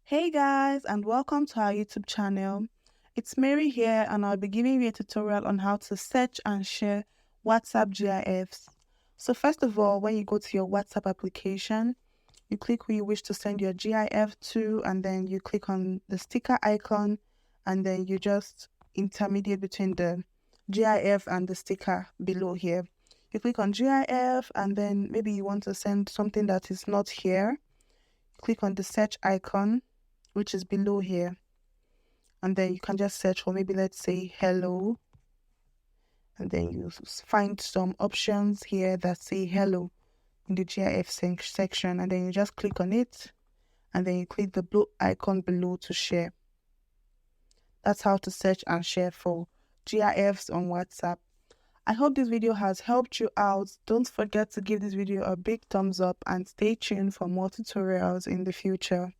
Hey guys, and welcome to our YouTube channel. It's Mary here, and I'll be giving you a tutorial on how to search and share WhatsApp GIFs. So first of all, when you go to your WhatsApp application, you click who you wish to send your GIF to, and then you click on the sticker icon, and then you just intermediate between the GIF and the sticker below here. You click on GIF, and then maybe you want to send something that is not here. Click on the search icon, which is below here, and then you can just search for, maybe let's say hello, and then you find some options here that say hello in the GIF section, and then you just click on it, and then you click the blue icon below to share. That's how to search and share for GIFs on WhatsApp. I hope this video has helped you out. Don't forget to give this video a big thumbs up and stay tuned for more tutorials in the future.